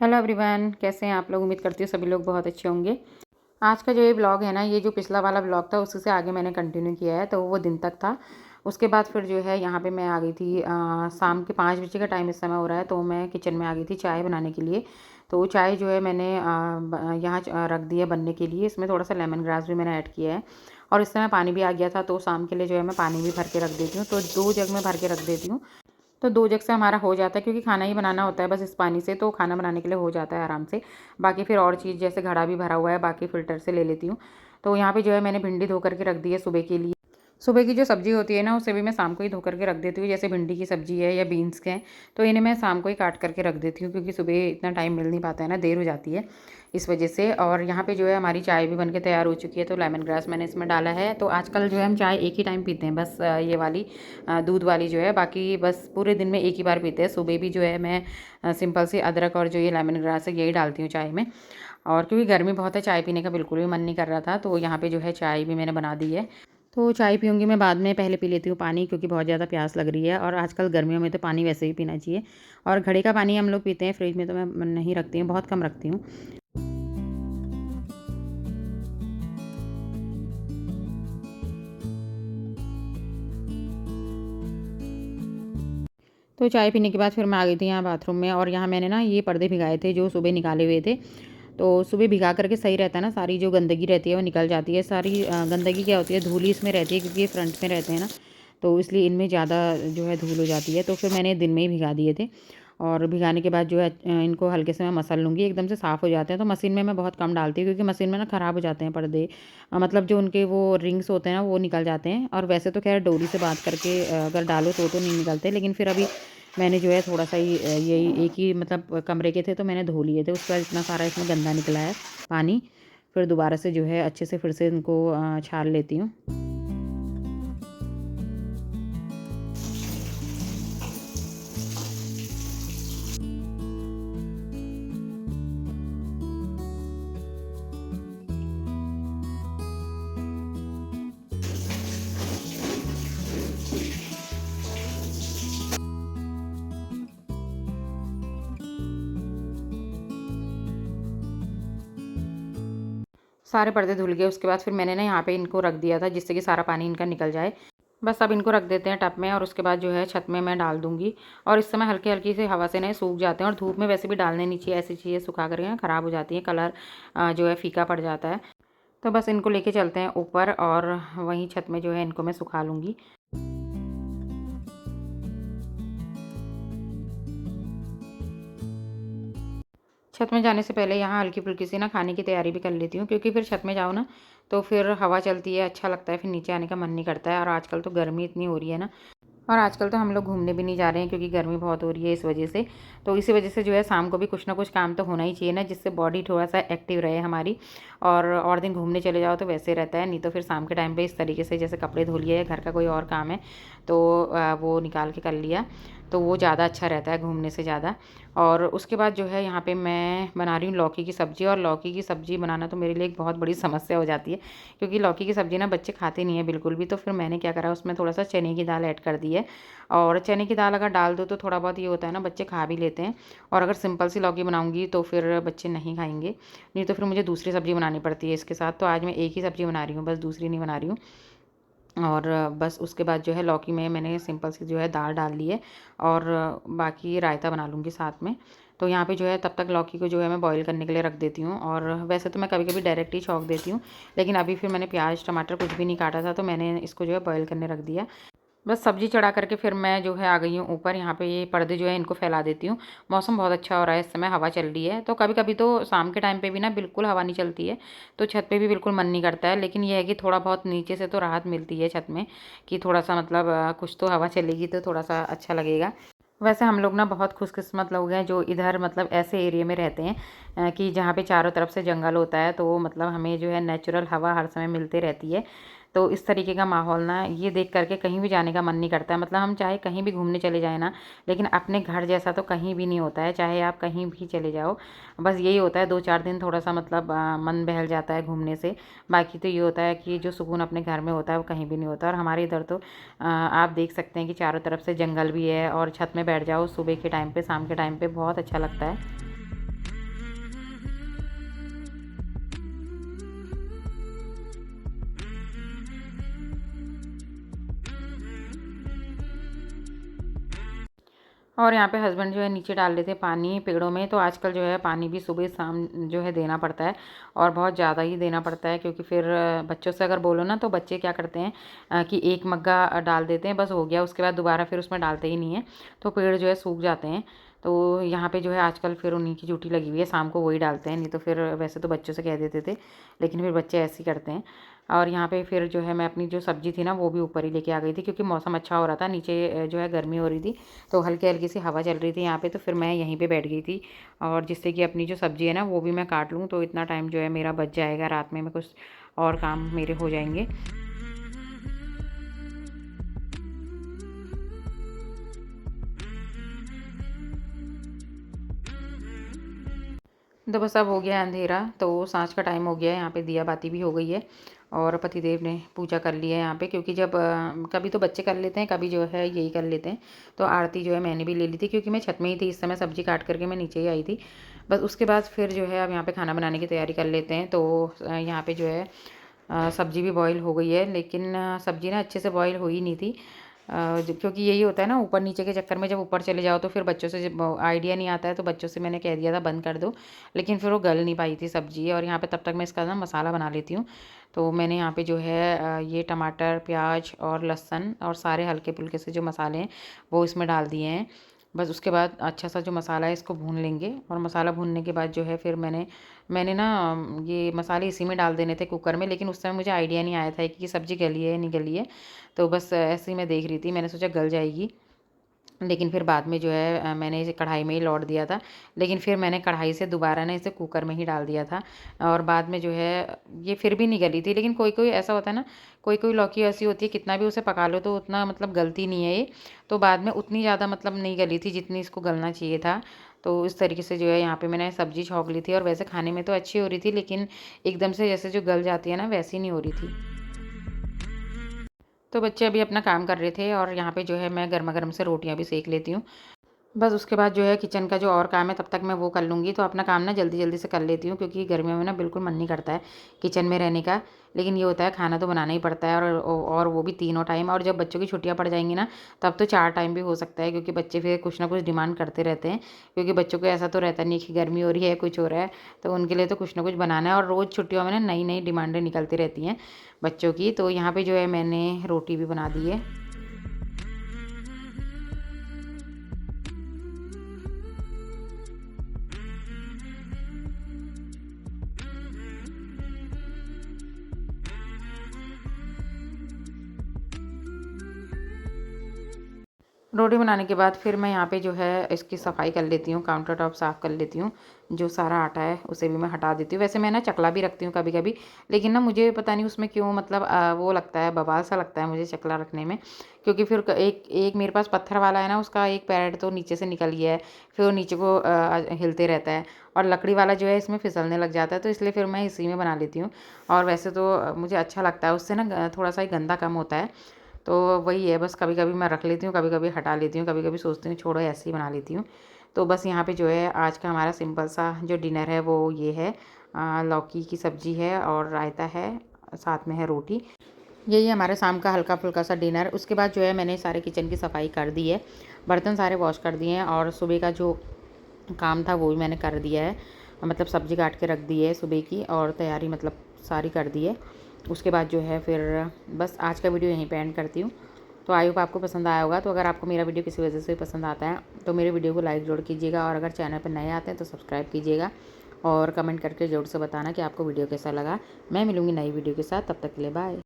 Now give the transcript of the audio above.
Hello everyone, कैसे हैं आप लोग। उम्मीद करती हूँ सभी लोग बहुत अच्छे होंगे। आज का जो ये ब्लॉग है ना, ये जो पिछला वाला ब्लॉग था उसी से आगे मैंने कंटिन्यू किया है। तो वो दिन तक था। उसके बाद फिर जो है यहाँ पे मैं आ गई थी। शाम के 5 बजे का टाइम इस समय हो रहा है, तो मैं किचन में आ गई थी चाय बनाने के लिए। तो चाय जो है मैंने यहाँ रख दी है बनने के लिए। इसमें थोड़ा सा लेमन ग्रास भी मैंने ऐड किया है। और इस समय पानी भी आ गया था, तो शाम के लिए जो है मैं पानी भी भर के रख देती हूँ। तो 2 जग में भर के रख देती हूँ। तो 2 जग से हमारा हो जाता है, क्योंकि खाना ही बनाना होता है बस इस पानी से। तो खाना बनाने के लिए हो जाता है आराम से। बाकी फिर और चीज़ जैसे घड़ा भी भरा हुआ है, बाकी फ़िल्टर से ले लेती हूँ। तो यहाँ पे जो है मैंने भिंडी धो करके रख दी है सुबह के लिए। सुबह की जो सब्ज़ी होती है ना, उसे भी मैं शाम को ही धो करके रख देती हूँ। जैसे भिंडी की सब्ज़ी है या बीन्स के हैं, तो इन्हें मैं शाम को ही काट करके रख देती हूँ, क्योंकि सुबह इतना टाइम मिल नहीं पाता है ना, देर हो जाती है इस वजह से। और यहाँ पे जो है हमारी चाय भी बनके तैयार हो चुकी है। तो लेमन ग्रास मैंने इसमें डाला है। तो आजकल जो है हम चाय एक ही टाइम पीते हैं, बस ये वाली दूध वाली जो है। बाकी बस पूरे दिन में एक ही बार पीते हैं। सुबह भी जो है मैं सिंपल सी अदरक और जो ये लेमन ग्रास है यही डालती हूँ चाय में। और क्योंकि गर्मी बहुत है, चाय पीने का बिल्कुल भी मन नहीं कर रहा था, तो यहाँ पे जो है चाय भी मैंने बना दी है। तो चाय पीऊँगी मैं बाद में, पहले पी लेती हूँ पानी, क्योंकि बहुत ज़्यादा प्यास लग रही है। और आजकल गर्मियों में तो पानी वैसे भी पीना चाहिए। और घड़े का पानी हम लोग पीते हैं, फ्रिज में तो मैं नहीं रखती हूँ, बहुत कम रखती हूँ। तो चाय पीने के बाद फिर मैं आ गई थी यहाँ बाथरूम में। और यहाँ मैंने ना ये पर्दे भिगाए थे जो सुबह निकाले हुए थे। तो सुबह भिगा करके सही रहता है ना, सारी जो गंदगी रहती है वो निकल जाती है। सारी गंदगी क्या होती है, धूल ही इसमें रहती है, क्योंकि ये फ्रंट में रहते हैं ना, तो इसलिए इनमें ज़्यादा जो है धूल हो जाती है। तो फिर मैंने दिन में ही भिगा दिए थे। और भिगाने के बाद जो है इनको हल्के से मैं मसल लूँगी, एकदम से साफ़ हो जाते हैं। तो मशीन में मैं बहुत कम डालती हूँ, क्योंकि मशीन में ना ख़राब हो जाते हैं पर्दे। मतलब जो उनके वो रिंग्स होते हैं ना, वो निकल जाते हैं। और वैसे तो खैर डोरी से बात करके अगर डालो तो नहीं निकलते, लेकिन फिर अभी मैंने जो है थोड़ा सा ही यही एक ही मतलब कमरे के थे, तो मैंने धो लिए थे। उसके बाद इतना सारा इसमें गंदा निकला है पानी। फिर दोबारा से जो है अच्छे से फिर से इनको छान लेती हूँ। सारे पर्दे धुल गए। उसके बाद फिर मैंने ना यहाँ पे इनको रख दिया था, जिससे कि सारा पानी इनका निकल जाए। बस अब इनको रख देते हैं टब में, और उसके बाद जो है छत में मैं डाल दूँगी। और इस समय हल्की हल्की से हवा से ना सूख जाते हैं। और धूप में वैसे भी डालने नहीं चाहिए, ऐसी चीज़ें सुखा कर के ख़राब हो जाती हैं, कलर जो है फीका पड़ जाता है। तो बस इनको लेके चलते हैं ऊपर, और वहीं छत में जो है इनको मैं सुखा लूँगी। छत में जाने से पहले यहाँ हल्की-फुल्की सी ना खाने की तैयारी भी कर लेती हूँ, क्योंकि फिर छत में जाओ ना, तो फिर हवा चलती है, अच्छा लगता है, फिर नीचे आने का मन नहीं करता है। और आजकल तो गर्मी इतनी हो रही है ना, और आजकल तो हम लोग घूमने भी नहीं जा रहे हैं, क्योंकि गर्मी बहुत हो रही है इस वजह से। तो इसी वजह से जो है शाम को भी कुछ ना कुछ काम तो होना ही चाहिए ना, जिससे बॉडी थोड़ा सा एक्टिव रहे हमारी। और दिन घूमने चले जाओ तो वैसे रहता है, नहीं तो फिर शाम के टाइम पे इस तरीके से जैसे कपड़े धो लिए या घर का कोई और काम है, तो वो निकाल के कर लिया, तो वो ज़्यादा अच्छा रहता है घूमने से ज़्यादा। और उसके बाद जो है यहाँ पे मैं बना रही हूँ लौकी की सब्ज़ी। और लौकी की सब्ज़ी बनाना तो मेरे लिए एक बहुत बड़ी समस्या हो जाती है, क्योंकि लौकी की सब्ज़ी ना बच्चे खाते नहीं है बिल्कुल भी। तो फिर मैंने क्या करा, उसमें थोड़ा सा चने की दाल ऐड कर दी है। और चने की दाल अगर डाल दो तो थोड़ा बहुत ये होता है ना, बच्चे खा भी लेते हैं। और अगर सिंपल सी लौकी बनाऊंगी तो फिर बच्चे नहीं खाएंगे, नहीं तो फिर मुझे दूसरी सब्ज़ी बनानी पड़ती है इसके साथ। तो आज मैं एक ही सब्ज़ी बना रही हूँ, बस दूसरी नहीं बना रही हूँ। और बस उसके बाद जो है लौकी में मैंने सिंपल सी जो है दाल डाल ली है। और बाकी रायता बना लूँगी साथ में। तो यहाँ पे जो है तब तक लौकी को जो है मैं बॉईल करने के लिए रख देती हूँ। और वैसे तो मैं कभी कभी डायरेक्ट ही छौंक देती हूँ, लेकिन अभी फिर मैंने प्याज टमाटर कुछ भी नहीं काटा था, तो मैंने इसको जो है बॉईल करने रख दिया। बस सब्ज़ी चढ़ा करके फिर मैं जो है आ गई हूँ ऊपर। यहाँ पे ये पर्दे जो है इनको फैला देती हूँ। मौसम बहुत अच्छा हो रहा है इस समय, हवा चल रही है। तो कभी कभी तो शाम के टाइम पे भी ना बिल्कुल हवा नहीं चलती है, तो छत पे भी बिल्कुल मन नहीं करता है। लेकिन ये है कि थोड़ा बहुत नीचे से तो राहत मिलती है छत में, कि थोड़ा सा मतलब कुछ तो हवा चलेगी तो थोड़ा सा अच्छा लगेगा। वैसे हम लोग ना बहुत खुशकिस्मत लोग हैं जो इधर मतलब ऐसे एरिया में रहते हैं कि जहाँ पे चारों तरफ से जंगल होता है। तो मतलब हमें जो है नेचुरल हवा हर समय मिलती रहती है। तो इस तरीके का माहौल ना ये देख करके कहीं भी जाने का मन नहीं करता है। मतलब हम चाहे कहीं भी घूमने चले जाएँ ना, लेकिन अपने घर जैसा तो कहीं भी नहीं होता है, चाहे आप कहीं भी चले जाओ। बस यही होता है 2-4 दिन थोड़ा सा मतलब मन बहल जाता है घूमने से। बाकी तो ये होता है कि जो सुकून अपने घर में होता है वो कहीं भी नहीं होता। और हमारे इधर तो आप देख सकते हैं कि चारों तरफ से जंगल भी है, और छत में बैठ जाओ सुबह के टाइम पे, शाम के टाइम पे बहुत अच्छा लगता है। और यहाँ पे हस्बैंड जो है नीचे डाल देते हैं पानी पेड़ों में। तो आजकल जो है पानी भी सुबह शाम जो है देना पड़ता है, और बहुत ज़्यादा ही देना पड़ता है, क्योंकि फिर बच्चों से अगर बोलो ना तो बच्चे क्या करते हैं कि एक मग्गा डाल देते हैं, बस हो गया, उसके बाद दोबारा फिर उसमें डालते ही नहीं है, तो पेड़ जो है सूख जाते हैं। तो यहाँ पे जो है आजकल फिर उन्हीं की ड्यूटी लगी हुई है, शाम को वही डालते हैं, नहीं तो फिर वैसे तो बच्चों से कह देते थे, लेकिन फिर बच्चे ऐसे ही करते हैं। और यहाँ पे फिर जो है मैं अपनी जो सब्ज़ी थी ना वो भी ऊपर ही लेके आ गई थी, क्योंकि मौसम अच्छा हो रहा था, नीचे जो है गर्मी हो रही थी, तो हल्की हल्की सी हवा चल रही थी यहाँ पे, तो फिर मैं यहीं पे बैठ गई थी, और जिससे कि अपनी जो सब्ज़ी है ना वो भी मैं काट लूँ, तो इतना टाइम जो है मेरा बच जाएगा, रात में मैं कुछ और काम मेरे हो जाएंगे। तो बस अब हो गया अंधेरा, तो सांझ का टाइम हो गया है, यहाँ पे दिया बाती भी हो गई है, और पतिदेव ने पूजा कर ली है यहाँ पे, क्योंकि जब कभी तो बच्चे कर लेते हैं, कभी जो है यही कर लेते हैं। तो आरती जो है मैंने भी ले ली थी, क्योंकि मैं छत में ही थी इस समय, सब्जी काट करके मैं नीचे ही आई थी। बस उसके बाद फिर जो है अब यहाँ पे खाना बनाने की तैयारी कर लेते हैं। तो यहाँ पे जो है सब्जी भी बॉईल हो गई है, लेकिन सब्जी ना अच्छे से बॉईल हुई नहीं थी, क्योंकि यही होता है ना, ऊपर नीचे के चक्कर में जब ऊपर चले जाओ तो फिर बच्चों से जब आइडिया नहीं आता है, तो बच्चों से मैंने कह दिया था बंद कर दो, लेकिन फिर वो गल नहीं पाई थी सब्जी। और यहाँ पे तब तक मैं इसका ना मसाला बना लेती हूँ। तो मैंने यहाँ पे जो है ये टमाटर प्याज और लहसुन और सारे हल्के फुल्के से जो मसाले हैं वो इसमें डाल दिए हैं। बस उसके बाद अच्छा सा जो मसाला है इसको भून लेंगे, और मसाला भूनने के बाद जो है फिर मैंने मैंने ना ये मसाले इसी में डाल देने थे कुकर में, लेकिन उस समय मुझे आइडिया नहीं आया था कि सब्ज़ी गली है या नहीं गली है। तो बस ऐसे ही मैं देख रही थी, मैंने सोचा गल जाएगी, लेकिन फिर बाद में जो है मैंने इसे कढ़ाई में ही लौट दिया था, लेकिन फिर मैंने कढ़ाई से दोबारा ना इसे कुकर में ही डाल दिया था, और बाद में जो है ये फिर भी नहीं गली थी। लेकिन कोई कोई ऐसा होता है ना, कोई कोई लौकी ऐसी होती है कितना भी उसे पका लो तो उतना मतलब गलती नहीं है ये, तो बाद में उतनी ज़्यादा मतलब नहीं गली थी जितनी इसको गलना चाहिए था। तो इस तरीके से जो है यहाँ पे मैंने सब्ज़ी छौंक ली थी, और वैसे खाने में तो अच्छी हो रही थी, लेकिन एकदम से जैसे जो गल जाती है ना वैसी नहीं हो रही थी। तो बच्चे अभी अपना काम कर रहे थे, और यहाँ पे जो है मैं गर्मा-गर्म से रोटियाँ भी सेक लेती हूँ। बस उसके बाद जो है किचन का जो और काम है तब तक मैं वो कर लूँगी, तो अपना काम ना जल्दी-जल्दी से कर लेती हूँ, क्योंकि गर्मियों में ना बिल्कुल मन नहीं करता है किचन में रहने का। लेकिन ये होता है खाना तो बनाना ही पड़ता है, और वो भी तीनों टाइम, और जब बच्चों की छुट्टियाँ पड़ जाएँगी ना तब तो 4 टाइम भी हो सकता है, क्योंकि बच्चे फिर कुछ ना कुछ डिमांड करते रहते हैं। क्योंकि बच्चों को ऐसा तो रहता नहीं है कि गर्मी हो रही है, कुछ हो रहा है, तो उनके लिए तो कुछ ना कुछ बनाना है, और रोज़ छुट्टियों में ना नई-नई डिमांडें निकलती रहती हैं बच्चों की। तो यहाँ पे जो है मैंने रोटी भी बना दी है। रोटी बनाने के बाद फिर मैं यहाँ पे जो है इसकी सफाई कर लेती हूँ, काउंटर टॉप साफ़ कर लेती हूँ, जो सारा आटा है उसे भी मैं हटा देती हूँ। वैसे मैं ना चकला भी रखती हूँ कभी कभी, लेकिन ना मुझे पता नहीं उसमें क्यों मतलब वो लगता है, बवाल सा लगता है मुझे चकला रखने में, क्योंकि फिर एक एक मेरे पास पत्थर वाला है ना, उसका एक पैर तो नीचे से निकल गया है, फिर वो नीचे को हिलते रहता है, और लकड़ी वाला जो है इसमें फिसलने लग जाता है, तो इसलिए फिर मैं इसी में बना लेती हूँ। और वैसे तो मुझे अच्छा लगता है, उससे ना थोड़ा सा ही गंदा कम होता है। तो वही है, बस कभी कभी मैं रख लेती हूँ, कभी कभी हटा लेती हूँ, कभी कभी सोचती हूँ छोड़ो ऐसे ही बना लेती हूँ। तो बस यहाँ पे जो है आज का हमारा सिंपल सा जो डिनर है वो ये है, लौकी की सब्ज़ी है और रायता है, साथ में है रोटी। यही हमारे शाम का हल्का फुल्का सा डिनर। उसके बाद जो है मैंने सारे किचन की सफाई कर दी है, बर्तन सारे वॉश कर दिए हैं, और सुबह का जो काम था वो भी मैंने कर दिया है, मतलब सब्ज़ी काट के रख दी है सुबह की, और तैयारी मतलब सारी कर दी है। उसके बाद जो है फिर बस आज का वीडियो यहीं पे एंड करती हूँ। तो आई होप आपको पसंद आया होगा। तो अगर आपको मेरा वीडियो किसी वजह से पसंद आता है तो मेरे वीडियो को लाइक ज़रूर कीजिएगा, और अगर चैनल पर नए आते हैं तो सब्सक्राइब कीजिएगा, और कमेंट करके ज़रूर से बताना कि आपको वीडियो कैसा लगा। मैं मिलूँगी नई वीडियो के साथ, तब तक के लिए बाय।